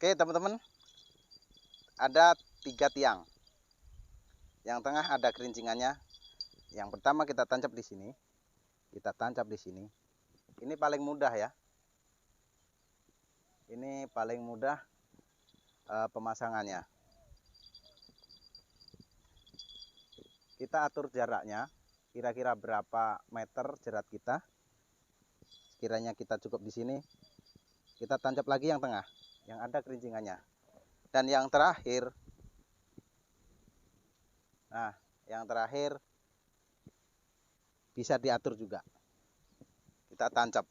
Oke teman-teman, ada 3 tiang. Yang tengah ada kerincingannya. Yang pertama kita tancap di sini. Kita tancap di sini. Ini paling mudah ya. Ini paling mudah pemasangannya. Kita atur jaraknya. Kira-kira berapa meter jerat kita. Sekiranya kita cukup di sini. Kita tancap lagi yang tengah, yang ada kerincingannya. Dan yang terakhir, nah yang terakhir bisa diatur juga. Kita tancap.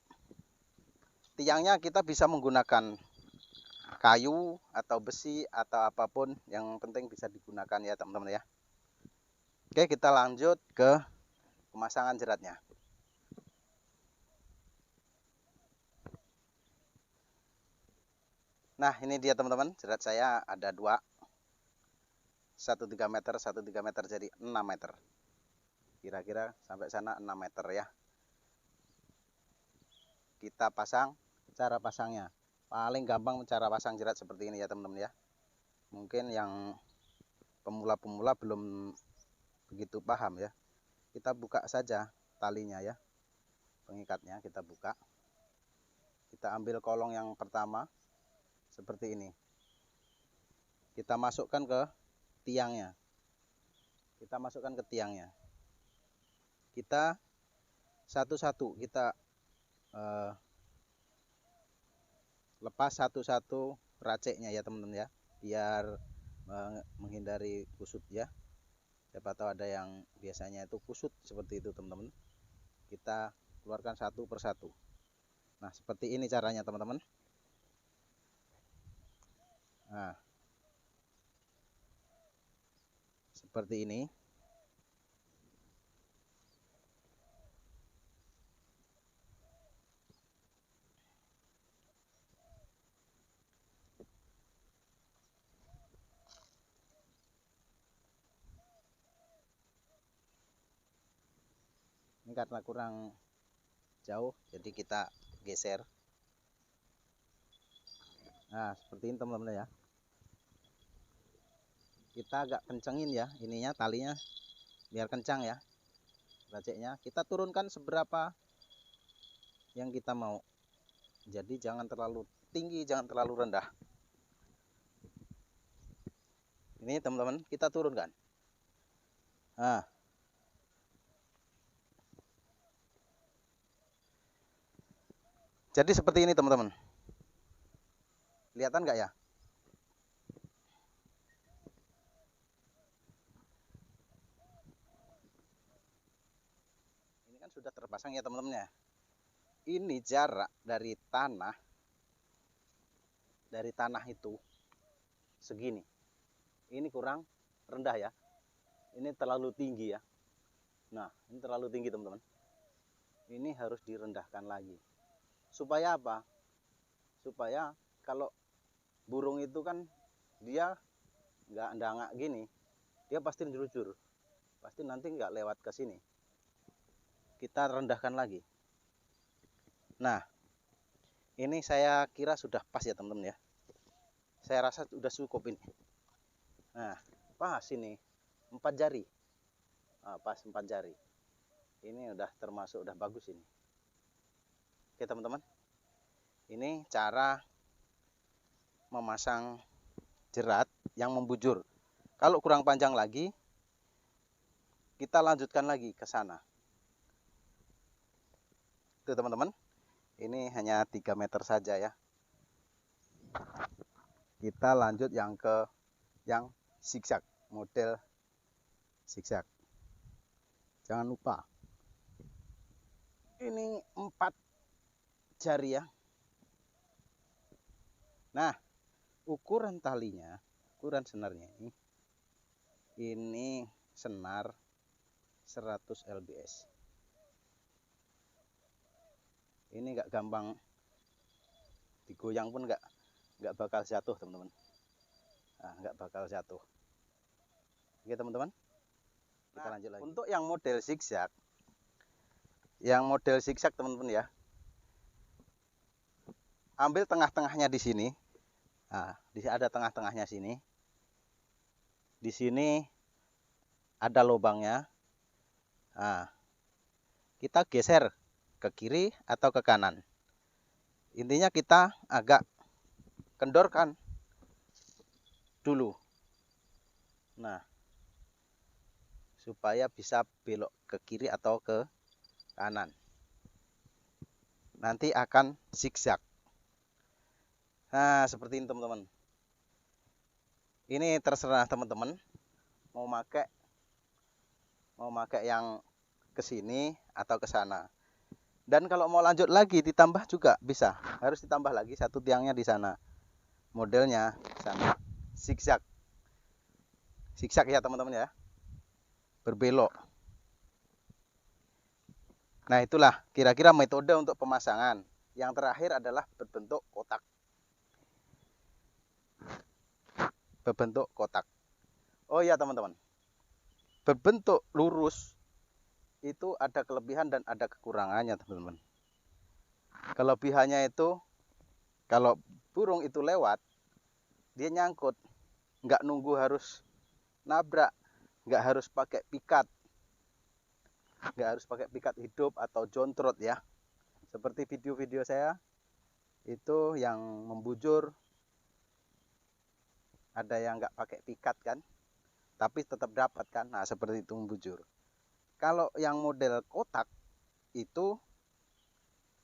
Tiangnya kita bisa menggunakan kayu atau besi atau apapun, yang penting bisa digunakan ya teman-teman ya. Oke, kita lanjut ke pemasangan jeratnya. Nah ini dia teman-teman, jerat saya ada 2, satu 3 meter, satu 3 meter, jadi 6 meter. Kira-kira sampai sana 6 meter ya. Kita pasang. Cara pasangnya paling gampang, cara pasang jerat seperti ini ya teman-teman ya. Mungkin yang pemula-pemula belum begitu paham ya. Kita buka saja talinya ya, pengikatnya kita buka. Kita ambil kolong yang pertama seperti ini. Kita masukkan ke tiangnya. Kita masukkan ke tiangnya. Kita satu-satu kita lepas satu-satu raceknya ya teman-teman ya, biar menghindari kusut ya. Siapa tahu ada yang biasanya itu kusut seperti itu teman-teman. Kita keluarkan satu persatu. Nah seperti ini caranya teman-teman. Nah seperti ini. Ini karena kurang jauh, jadi kita geser. Nah seperti ini teman-teman ya. Kita agak kencengin ya ininya, talinya biar kencang ya raceknya. Kita turunkan seberapa yang kita mau. Jadi jangan terlalu tinggi, jangan terlalu rendah. Ini teman-teman kita turunkan. Nah jadi seperti ini teman-teman. Kelihatan nggak ya? Ini kan sudah terpasang ya teman-teman ya. Ini jarak dari tanah itu segini. Ini kurang rendah ya. Ini terlalu tinggi ya. Nah ini terlalu tinggi teman-teman. Ini harus direndahkan lagi. Supaya apa? Supaya kalau burung itu kan dia nggak ndangak gini, dia pasti njurujur, pasti nanti nggak lewat ke sini. Kita rendahkan lagi. Nah ini saya kira sudah pas ya teman-teman ya. Saya rasa sudah cukup ini. Nah pas ini 4 jari. Nah, pas 4 jari. Ini udah termasuk udah bagus ini. Oke teman-teman, ini cara memasang jerat yang membujur. Kalau kurang panjang lagi, kita lanjutkan lagi ke sana. Itu teman-teman, ini hanya 3 meter saja ya. Kita lanjut yang zigzag, model zigzag. Jangan lupa ini 4 jari ya. Nah ukuran talinya, ukuran senarnya ini senar 100 lbs. Ini nggak gampang digoyang pun nggak bakal jatuh teman-teman. Nah, nggak bakal jatuh. Oke teman-teman, kita lanjut lagi. Untuk yang model zigzag teman-teman ya, ambil tengah-tengahnya di sini, Nah, di sini ada tengah-tengahnya sini. Di sini ada lubangnya. Nah, kita geser ke kiri atau ke kanan. Intinya kita agak kendorkan dulu. Nah, supaya bisa belok ke kiri atau ke kanan. Nanti akan zigzag. Nah, seperti ini teman-teman. Ini terserah teman-teman mau pakai yang ke sini atau ke sana. Dan kalau mau lanjut lagi ditambah juga bisa. Harus ditambah lagi satu tiangnya di sana. Modelnya sana zigzag. Zigzag ya teman-teman ya. Berbelok. Nah, itulah kira-kira metode untuk pemasangan. Yang terakhir adalah berbentuk kotak. Berbentuk kotak. Oh iya teman-teman. Berbentuk lurus itu ada kelebihan dan ada kekurangannya teman-teman. Kelebihannya itu kalau burung itu lewat, dia nyangkut, nggak nunggu harus nabrak, nggak harus pakai pikat, hidup atau jontrot ya. Seperti video-video saya itu yang membujur, ada yang nggak pakai pikat kan, tapi tetap dapat kan. Nah, seperti itu membujur. Kalau yang model kotak itu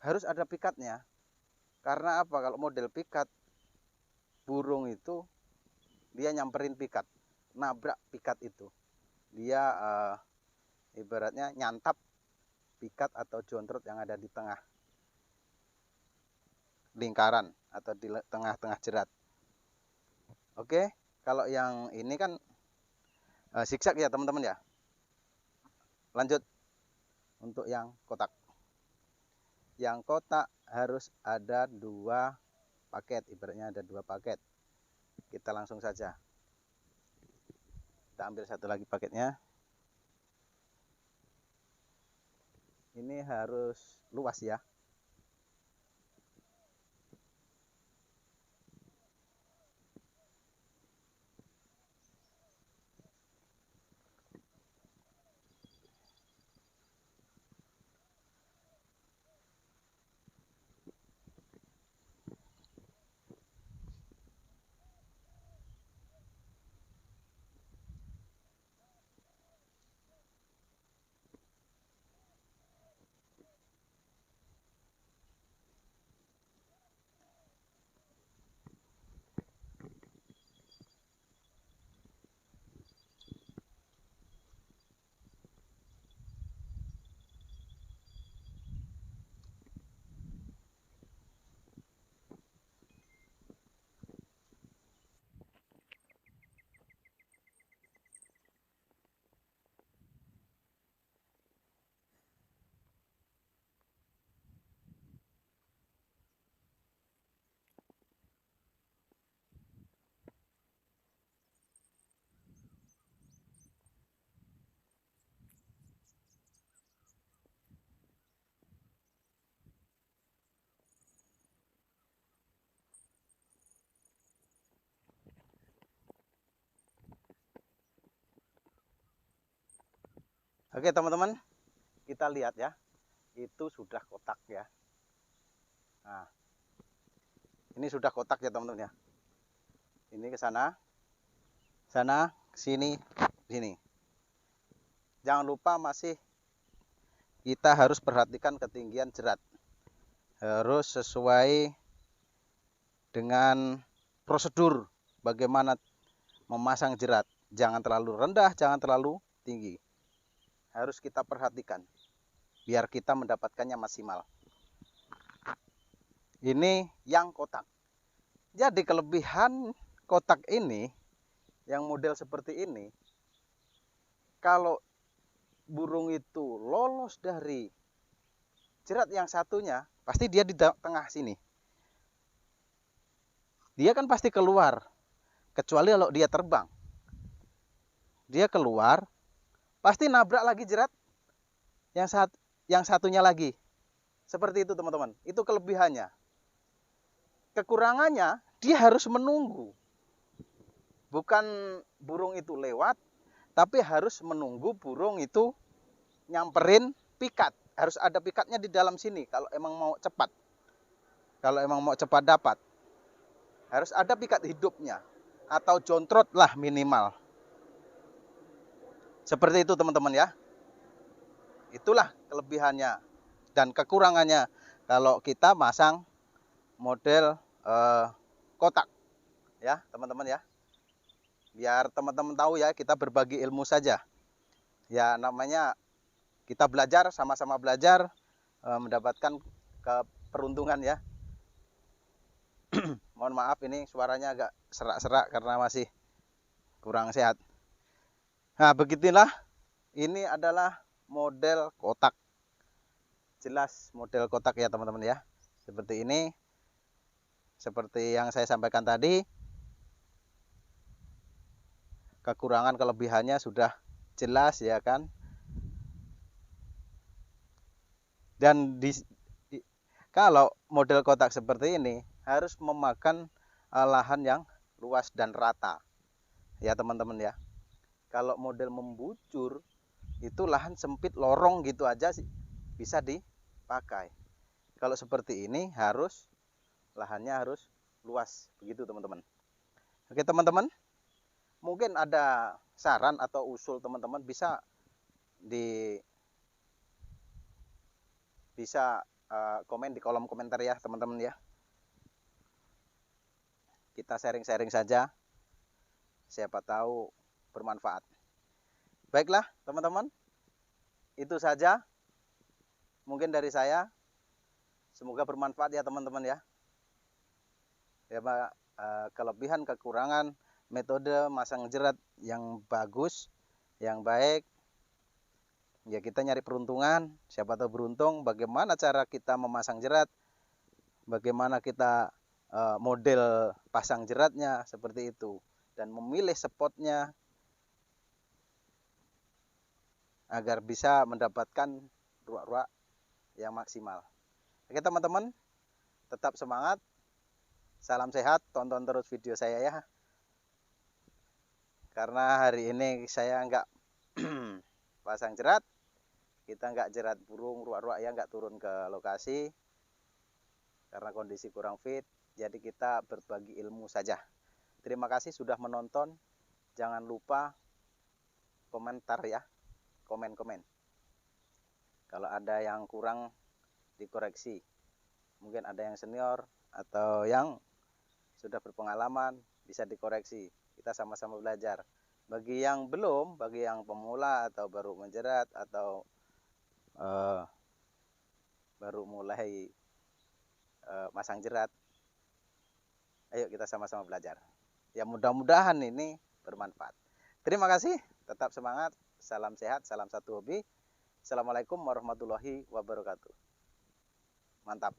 harus ada pikatnya. Karena apa? Kalau model pikat, burung itu dia nyamperin pikat, nabrak pikat itu. Dia ibaratnya nyantap pikat atau jontrot yang ada di tengah lingkaran atau di tengah-tengah jerat. Oke, kalau yang ini kan zigzag ya teman-teman ya. Lanjut untuk yang kotak. Yang kotak harus ada 2 paket, ibaratnya ada 2 paket. Kita langsung saja. Kita ambil satu lagi paketnya. Ini harus luas ya. Oke teman-teman, kita lihat ya. Itu sudah kotak ya. Nah, ini sudah kotak ya teman-teman ya. Ini ke sana, sana, sini, sini. Jangan lupa masih kita harus perhatikan ketinggian jerat. Harus sesuai dengan prosedur bagaimana memasang jerat. Jangan terlalu rendah, jangan terlalu tinggi. Harus kita perhatikan biar kita mendapatkannya maksimal. Ini yang kotak. Jadi kelebihan kotak ini yang model seperti ini, kalau burung itu lolos dari jerat yang satunya, pasti dia di tengah sini. Dia kan pasti keluar, kecuali kalau dia terbang. Dia keluar, pasti nabrak lagi jerat yang satunya lagi. Seperti itu teman-teman. Itu kelebihannya. Kekurangannya dia harus menunggu. Bukan burung itu lewat, tapi harus menunggu burung itu nyamperin pikat. Harus ada pikatnya di dalam sini kalau emang mau cepat. Kalau emang mau cepat dapat. Harus ada pikat hidupnya. Atau jontrot lah minimal. Seperti itu teman-teman ya. Itulah kelebihannya dan kekurangannya kalau kita masang model kotak. Ya teman-teman ya. Biar teman-teman tahu ya, kita berbagi ilmu saja. Ya namanya kita belajar, sama-sama belajar, mendapatkan keperuntungan ya. Mohon maaf ini suaranya agak serak-serak karena masih kurang sehat. Nah begitulah, ini adalah model kotak. Jelas model kotak ya teman-teman ya. Seperti ini, seperti yang saya sampaikan tadi. Kekurangan kelebihannya sudah jelas ya kan. Dan kalau model kotak seperti ini harus memakan lahan yang luas dan rata ya teman-teman ya. Kalau model membujur itu lahan sempit, lorong gitu aja sih bisa dipakai. Kalau seperti ini harus lahannya harus luas begitu teman-teman. Oke teman-teman, mungkin ada saran atau usul teman-teman bisa komen di kolom komentar ya teman-teman ya. Kita sharing-sharing saja, siapa tahu bermanfaat. Baiklah teman-teman, itu saja mungkin dari saya. Semoga bermanfaat ya teman-teman ya. Ya kelebihan kekurangan metode masang jerat yang bagus, yang baik. Ya kita nyari peruntungan, siapa tahu beruntung. Bagaimana cara kita memasang jerat, bagaimana kita model pasang jeratnya seperti itu, dan memilih spotnya agar bisa mendapatkan ruak-ruak yang maksimal. Oke teman-teman, tetap semangat, salam sehat, tonton terus video saya ya. Karena hari ini saya nggak pasang jerat, kita nggak jerat burung ruak-ruak ya, nggak turun ke lokasi karena kondisi kurang fit. Jadi kita berbagi ilmu saja. Terima kasih sudah menonton. Jangan lupa komentar ya, komen-komen. Kalau ada yang kurang dikoreksi. Mungkin ada yang senior atau yang sudah berpengalaman bisa dikoreksi. Kita sama-sama belajar. Bagi yang belum, bagi yang pemula atau baru menjerat atau baru mulai masang jerat, ayo kita sama-sama belajar. Ya mudah-mudahan ini bermanfaat. Terima kasih, tetap semangat, salam sehat, salam satu hobi. Assalamualaikum warahmatullahi wabarakatuh. Mantap.